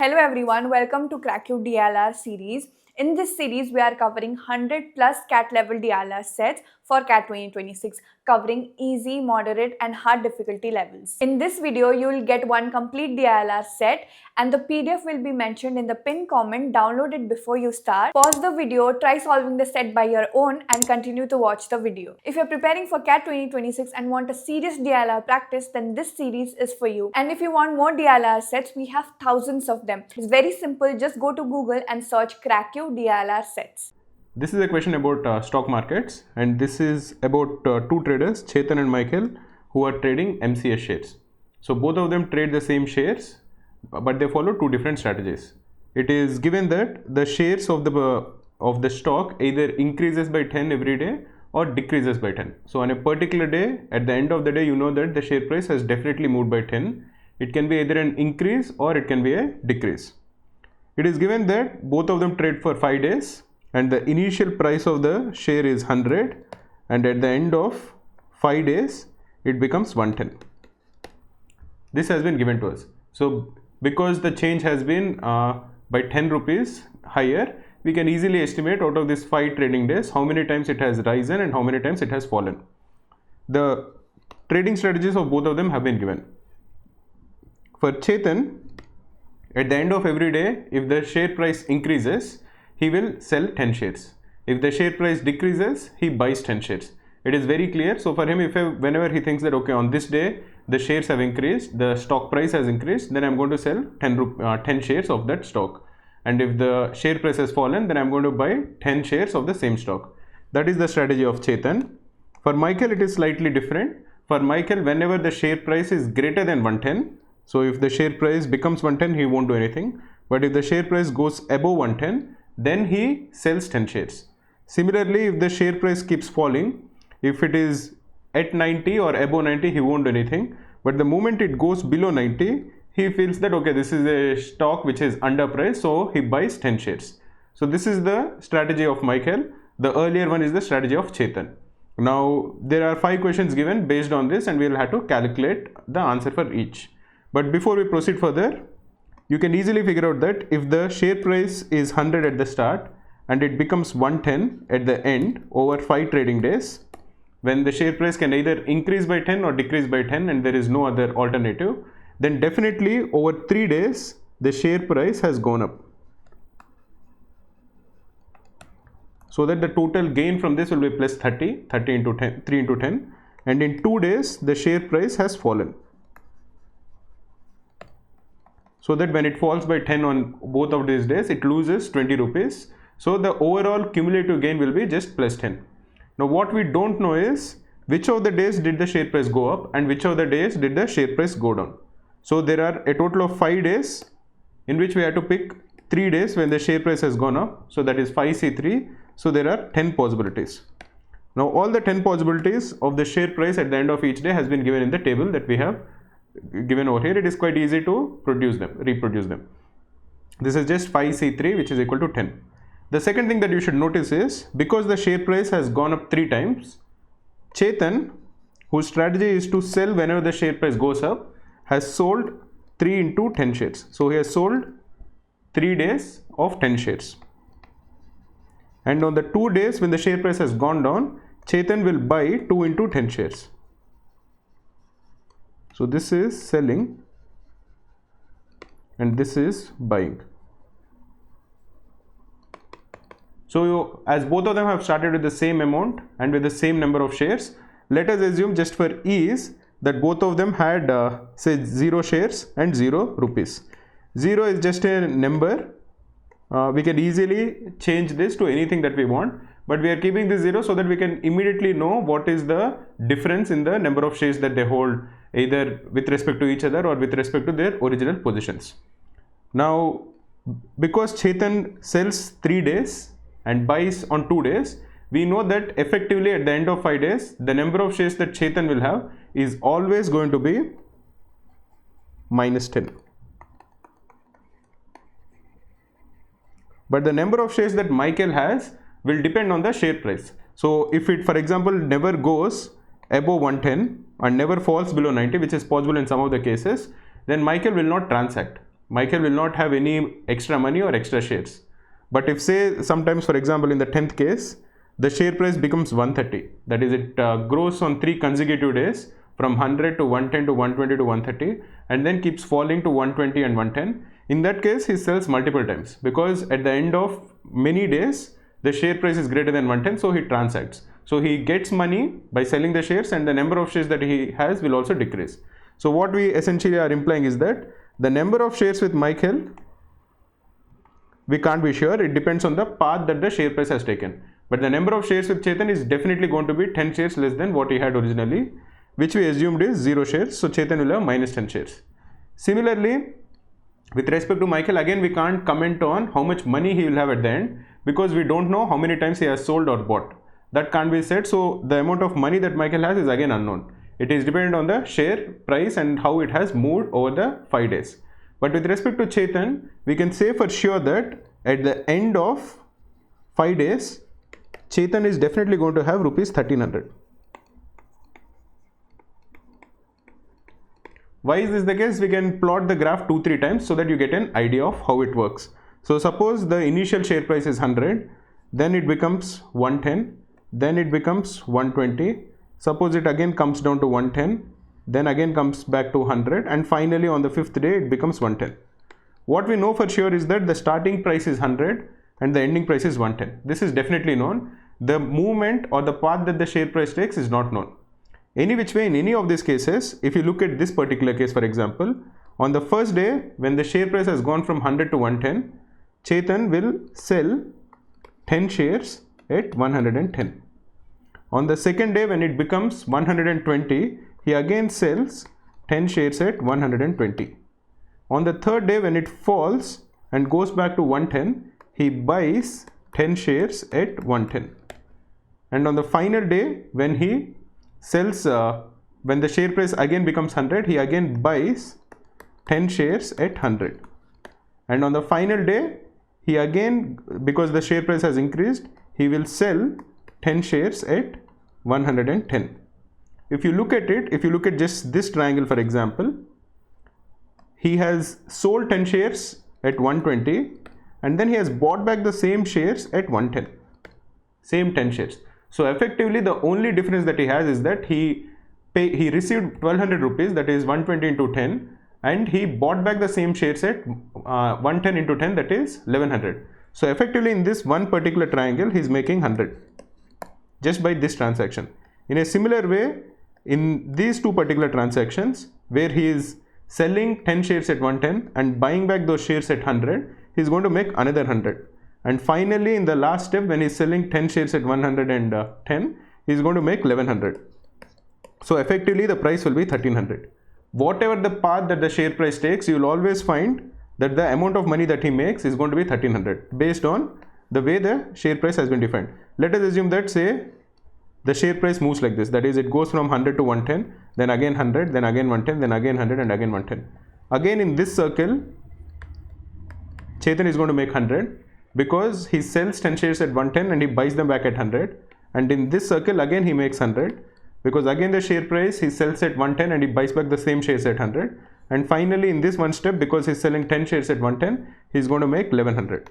Hello everyone, welcome to Cracku DLR series. In this series, we are covering 100 plus CAT level DLR sets for CAT 2026, covering easy, moderate and hard difficulty levels. In this video, you will get one complete DLR set and the PDF will be mentioned in the pinned comment. Download it before you start. Pause the video, try solving the set by your own and continue to watch the video. If you're preparing for CAT 2026 and want a serious DLR practice, then this series is for you. And if you want more DLR sets, we have thousands of them. It's very simple, just go to Google and search Cracku DLR sets. This is a question about stock markets, and this is about two traders, Chetan and Michael, who are trading MCS shares. So both of them trade the same shares, but they follow two different strategies. It is given that the shares of the stock either increases by 10 every day or decreases by 10. So on a particular day, at the end of the day, you know that the share price has definitely moved by 10. It can be either an increase or it can be a decrease. It is given that both of them trade for 5 days and the initial price of the share is 100 and at the end of 5 days it becomes 110. This has been given to us. So because the change has been by 10 rupees higher, we can easily estimate out of these 5 trading days how many times it has risen and how many times it has fallen. The trading strategies of both of them have been given. For Chetan, at the end of every day, if the share price increases, he will sell 10 shares. If the share price decreases, he buys 10 shares. It is very clear. So for him, whenever he thinks that okay, on this day the shares have increased, the stock price has increased, then I'm going to sell 10 shares of that stock. And if the share price has fallen, then I'm going to buy 10 shares of the same stock. That is the strategy of Chetan. For Michael, it is slightly different. For Michael, whenever the share price is greater than 110, so if the share price becomes 110, he won't do anything. But if the share price goes above 110, then he sells 10 shares. Similarly, if the share price keeps falling, if it is at 90 or above 90, he won't do anything. But the moment it goes below 90, he feels that okay, this is a stock which is underpriced, so he buys 10 shares. So this is the strategy of Michael. The earlier one is the strategy of Chetan. Now there are 5 questions given based on this and we will have to calculate the answer for each. But before we proceed further, you can easily figure out that if the share price is 100 at the start and it becomes 110 at the end over 5 trading days, when the share price can either increase by 10 or decrease by 10 and there is no other alternative, then definitely over 3 days the share price has gone up. So that the total gain from this will be plus 30 into 10, 3 into 10, and in 2 days the share price has fallen. So that when it falls by 10 on both of these days, it loses 20 rupees. So the overall cumulative gain will be just plus 10. Now what we don't know is which of the days did the share price go up and which of the days did the share price go down. So there are a total of 5 days in which we have to pick 3 days when the share price has gone up. So that is 5C3. So there are 10 possibilities. Now all the 10 possibilities of the share price at the end of each day has been given in the table that we have given over here. It is quite easy to reproduce them. This is just 5C3 which is equal to 10. The second thing that you should notice is because the share price has gone up 3 times, Chetan, whose strategy is to sell whenever the share price goes up, has sold 3 into 10 shares. So he has sold 3 days of 10 shares. And on the 2 days when the share price has gone down, Chetan will buy 2 into 10 shares. So this is selling and this is buying. So as both of them have started with the same amount and with the same number of shares, let us assume just for ease that both of them had say 0 shares and 0 rupees. 0 is just a number. We can easily change this to anything that we want, but we are keeping this 0 so that we can immediately know what is the difference in the number of shares that they hold, either with respect to each other or with respect to their original positions. Now because Chetan sells 3 days and buys on 2 days, we know that effectively at the end of 5 days the number of shares that Chetan will have is always going to be minus 10. But the number of shares that Michael has will depend on the share price. So if it, for example, never goes above 110 and never falls below 90, which is possible in some of the cases, then Michael will not transact. Michael will not have any extra money or extra shares. But if say sometimes, for example, in the 10th case, the share price becomes 130, that is it grows on 3 consecutive days from 100 to 110 to 120 to 130 and then keeps falling to 120 and 110. In that case, he sells multiple times because at the end of many days, the share price is greater than 110, so he transacts. So he gets money by selling the shares and the number of shares that he has will also decrease. So what we essentially are implying is that the number of shares with Michael, we can't be sure, it depends on the path that the share price has taken. But the number of shares with Chetan is definitely going to be 10 shares less than what he had originally, which we assumed is 0 shares. So Chetan will have minus 10 shares. Similarly, with respect to Michael, again we can't comment on how much money he will have at the end because we don't know how many times he has sold or bought. That can't be said. So the amount of money that Michael has is again unknown. It is dependent on the share price and how it has moved over the 5 days. But with respect to Chetan, we can say for sure that at the end of 5 days, Chetan is definitely going to have rupees 1300. Why is this the case? We can plot the graph 2-3 times so that you get an idea of how it works. So suppose the initial share price is 100, then it becomes 110, then it becomes 120. Suppose it again comes down to 110, then again comes back to 100, and finally on the 5th day it becomes 110. What we know for sure is that the starting price is 100 and the ending price is 110. This is definitely known. The movement or the path that the share price takes is not known. Any which way, in any of these cases, if you look at this particular case, for example, on the first day when the share price has gone from 100 to 110, Chetan will sell 10 shares at 110. On the second day when it becomes 120, he again sells 10 shares at 120. On the third day when it falls and goes back to 110, he buys 10 shares at 110. And on the final day when he sells, when the share price again becomes 100, he again buys 10 shares at 100. And on the final day, he again, because the share price has increased, he will sell 10 shares at 110. If you look at it, if you look at just this triangle, for example, he has sold 10 shares at 120 and then he has bought back the same shares at 110. Same 10 shares. So effectively the only difference that he has is that he received 1200 rupees, that is 120 into 10, and he bought back the same shares at 110 into 10, that is 1100. So effectively in this one particular triangle he is making 100 just by this transaction. In a similar way, in these two particular transactions where he is selling 10 shares at 110 and buying back those shares at 100, he is going to make another 100. And finally in the last step when he is selling 10 shares at 110, he is going to make 1100. So effectively the price will be 1300. Whatever the path that the share price takes, you will always find that the amount of money that he makes is going to be 1300 based on the way the share price has been defined. Let us assume that, say, the share price moves like this, that is it goes from 100 to 110, then again 100, then again 110, then again 100 and again 110. Again in this circle, Chetan is going to make 100 because he sells 10 shares at 110 and he buys them back at 100. And in this circle again he makes 100 because again the share price he sells at 110 and he buys back the same shares at 100. And finally in this one step, because he's selling 10 shares at 110, he's going to make 1100.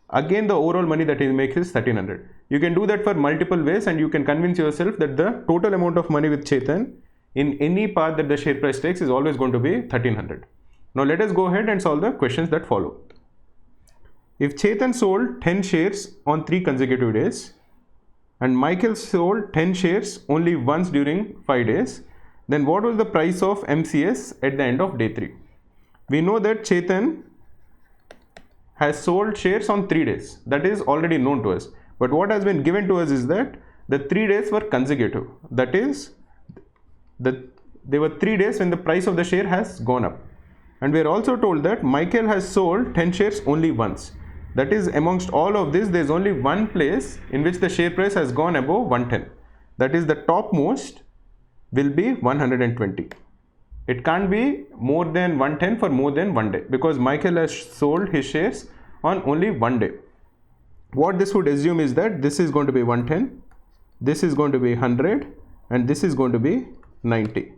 Again the overall money that he makes is 1300. You can do that for multiple ways and you can convince yourself that the total amount of money with Chetan in any path that the share price takes is always going to be 1300. Now let us go ahead and solve the questions that follow. If Chetan sold 10 shares on 3 consecutive days and Michael sold 10 shares only once during 5 days, then what was the price of MCS at the end of day 3? We know that Chetan has sold shares on 3 days. That is already known to us. But what has been given to us is that the 3 days were consecutive. That is, there were 3 days when the price of the share has gone up. And we are also told that Michael has sold 10 shares only once. That is, amongst all of this, there is only one place in which the share price has gone above 110. That is, the topmost will be 120. It can't be more than 110 for more than 1 day because Michael has sold his shares on only 1 day. What this would assume is that this is going to be 110, this is going to be 100, and this is going to be 90.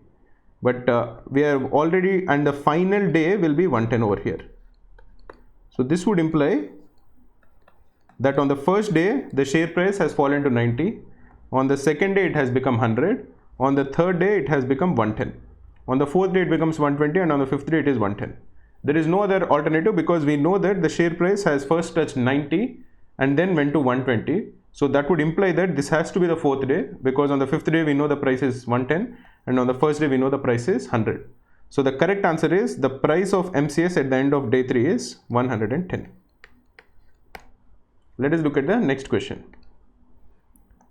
But we are already, and the final day will be 110 over here. So this would imply that on the first day the share price has fallen to 90, on the second day it has become 100, on the third day it has become 110, on the fourth day it becomes 120, and on the fifth day it is 110. There is no other alternative because we know that the share price has first touched 90 and then went to 120. So that would imply that this has to be the fourth day, because on the fifth day we know the price is 110 and on the first day we know the price is 100. So the correct answer is the price of MCS at the end of day 3 is 110. Let us look at the next question.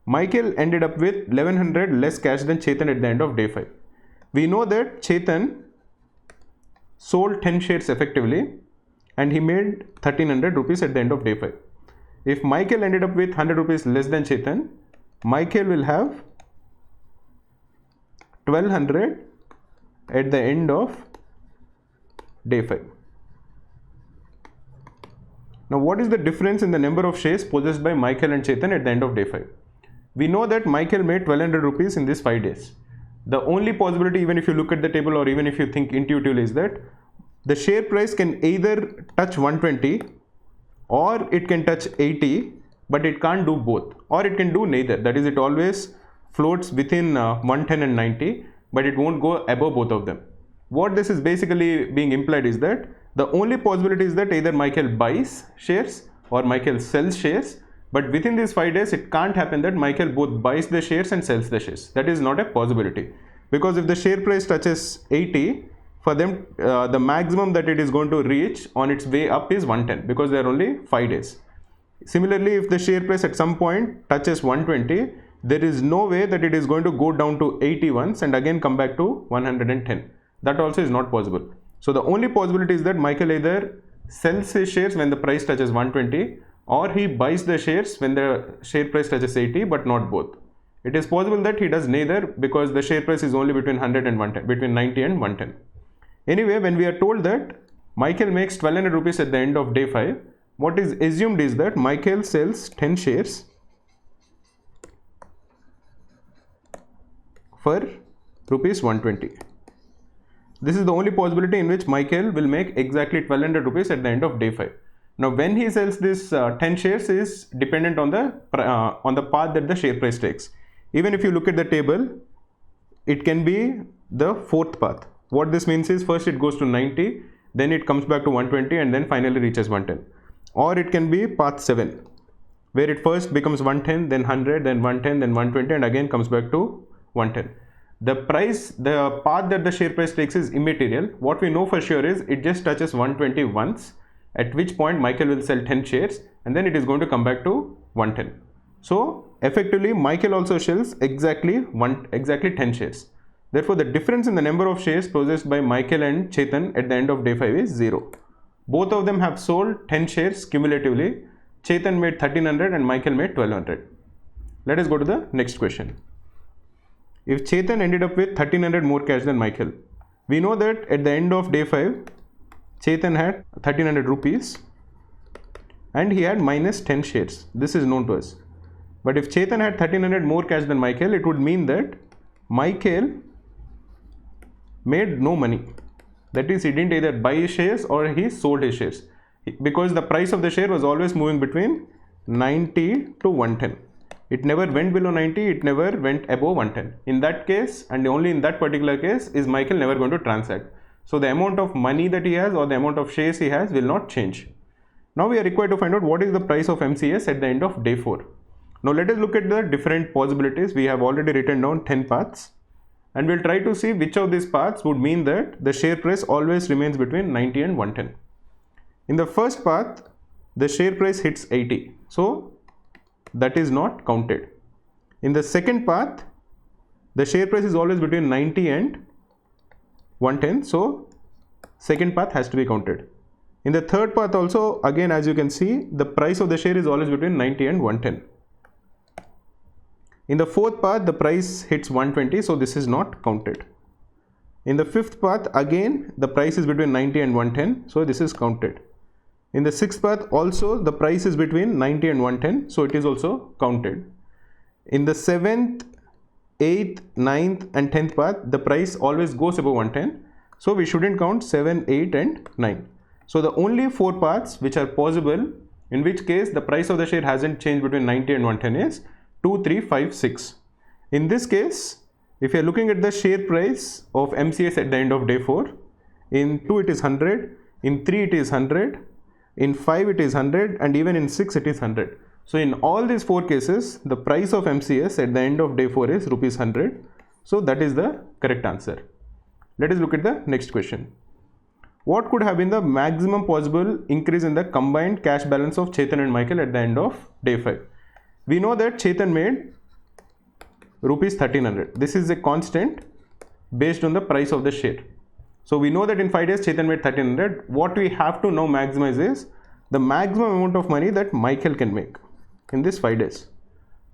Michael ended up with 1100 less cash than Chetan at the end of day 5. We know that Chetan sold 10 shares effectively and he made 1300 rupees at the end of day 5. If Michael ended up with 100 rupees less than Chetan, Michael will have 1200 at the end of day 5. Now what is the difference in the number of shares possessed by Michael and Chetan at the end of day 5? We know that Michael made 1200 rupees in these 5 days. The only possibility, even if you look at the table or even if you think intuitively, is that the share price can either touch 120 or it can touch 80, but it can't do both, or it can do neither. That is, it always floats within 110 and 90, but it won't go above both of them. What this is basically being implied is that the only possibility is that either Michael buys shares or Michael sells shares, but within these 5 days it can't happen that Michael both buys the shares and sells the shares. That is not a possibility, because if the share price touches 80, for them the maximum that it is going to reach on its way up is 110, because there are only 5 days. Similarly, if the share price at some point touches 120, there is no way that it is going to go down to 80 once and again come back to 110. That also is not possible. So the only possibility is that Michael either sells his shares when the price touches 120, or he buys the shares when the share price touches 80, but not both. It is possible that he does neither, because the share price is only between 100 and 110, between 90 and 110. Anyway, when we are told that Michael makes 1200 rupees at the end of day 5, what is assumed is that Michael sells 10 shares for rupees 120. This is the only possibility in which Michael will make exactly 1200 rupees at the end of day 5. Now when he sells this 10 shares is dependent on the path that the share price takes. Even if you look at the table, it can be the fourth path. What this means is, first it goes to 90, then it comes back to 120, and then finally reaches 110. Or it can be path 7, where it first becomes 110, then 100, then 110, then 120, and again comes back to 110. The path that the share price takes is immaterial. What we know for sure is it just touches 120 once, at which point Michael will sell 10 shares and then it is going to come back to 110. So effectively Michael also sells exactly 10 shares. Therefore the difference in the number of shares possessed by Michael and Chetan at the end of day 5 is 0. Both of them have sold 10 shares cumulatively. Chetan made 1300 and Michael made 1200. Let us go to the next question. If Chetan ended up with 1300 more cash than Michael, we know that at the end of day 5, Chetan had 1300 rupees and he had minus 10 shares. This is known to us. But if Chetan had 1300 more cash than Michael, it would mean that Michael made no money. That is, he didn't either buy his shares or he sold his shares, because the price of the share was always moving between 90 to 110. It never went below 90, it never went above 110. In that case, and only in that particular case, is Michael never going to transact. So the amount of money that he has or the amount of shares he has will not change. Now we are required to find out what is the price of MCS at the end of day 4. Now let us look at the different possibilities. We have already written down 10 paths, and we'll try to see which of these paths would mean that the share price always remains between 90 and 110. In the first path, the share price hits 80, so that is not counted. In the second path, the share price is always between 90 and 110, so second path has to be counted. In the third path also, again, as you can see, the price of the share is always between 90 and 110. In the fourth path, the price hits 120, so this is not counted. In the fifth path, again, the price is between 90 and 110, so this is counted. In the sixth path, also the price is between 90 and 110, so it is also counted. In the 7th, 8th, 9th and 10th path, the price always goes above 110, so we shouldn't count 7, 8 and 9. So the only 4 paths which are possible, in which case the price of the share hasn't changed between 90 and 110 is 2, 3, 5, 6. In this case, if you are looking at the share price of MCS at the end of day 4, in 2 it is 100, in 3 it is 100, in 5 it is 100, and even in 6 it is 100. So in all these 4 cases, the price of MCS at the end of day 4 is rupees 100. So that is the correct answer. Let us look at the next question. What could have been the maximum possible increase in the combined cash balance of Chetan and Michael at the end of day 5? We know that Chetan made rupees 1300. This is a constant based on the price of the share. So we know that in 5 days Chetan made 1300. What we have to now maximize is the maximum amount of money that Michael can make in this 5 days.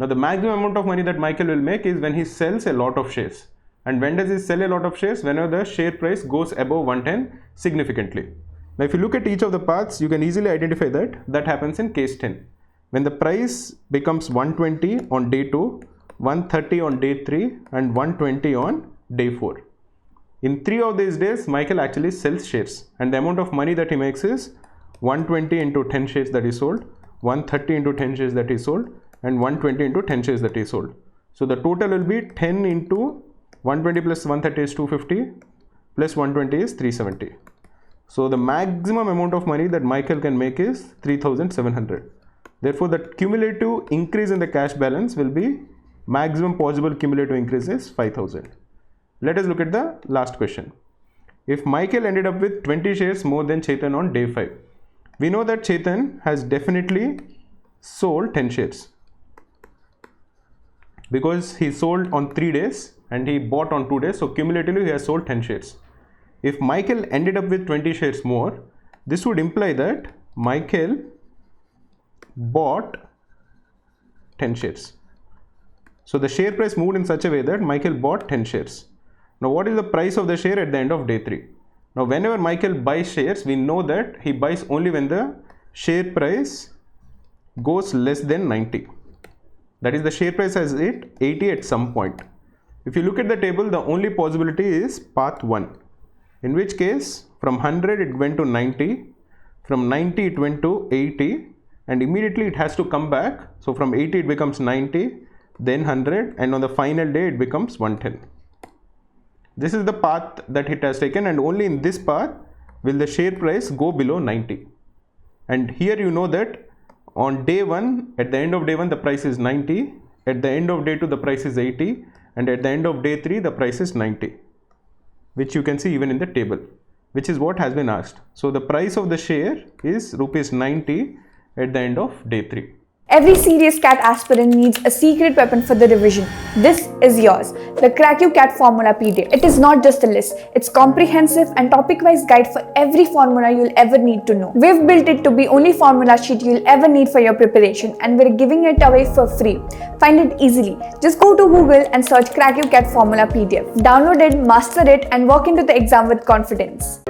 Now the maximum amount of money that Michael will make is when he sells a lot of shares. And when does he sell a lot of shares? Whenever the share price goes above 110 significantly. Now if you look at each of the paths, you can easily identify that happens in case 10. When the price becomes 120 on day 2, 130 on day 3 and 120 on day 4. In 3 of these days, Michael actually sells shares, and the amount of money that he makes is 120 into 10 shares that he sold, 130 into 10 shares that he sold, and 120 into 10 shares that he sold. So the total will be 10 into 120 plus 130 is 250 plus 120 is 370. So the maximum amount of money that Michael can make is 3700. Therefore, the cumulative increase in the cash balance will be maximum possible cumulative increase is 5000. Let us look at the last question. If Michael ended up with 20 shares more than Chetan on day 5, we know that Chetan has definitely sold 10 shares because he sold on 3 days and he bought on 2 days. So cumulatively he has sold 10 shares. If Michael ended up with 20 shares more, this would imply that Michael bought 10 shares. So the share price moved in such a way that Michael bought 10 shares. Now what is the price of the share at the end of day 3? Now whenever Michael buys shares, we know that he buys only when the share price goes less than 90. That is, the share price has hit 80 at some point. If you look at the table, the only possibility is path 1. In which case from 100 it went to 90, from 90 it went to 80, and immediately it has to come back. So from 80 it becomes 90, then 100, and on the final day it becomes 110. This is the path that it has taken, and only in this path will the share price go below 90. And here you know that on day 1, at the end of day 1 the price is 90, at the end of day 2 the price is 80, and at the end of day 3 the price is 90, which you can see even in the table, which is what has been asked. So the price of the share is rupees 90 at the end of day 3. Every serious CAT aspirant needs a secret weapon for the revision. This is yours, the Cracku CAT Formula PDF. It is not just a list, it's comprehensive and topic-wise guide for every formula you'll ever need to know. We've built it to be only formula sheet you'll ever need for your preparation, and we're giving it away for free. Find it easily. Just go to Google and search Cracku CAT Formula PDF. Download it, master it, and walk into the exam with confidence.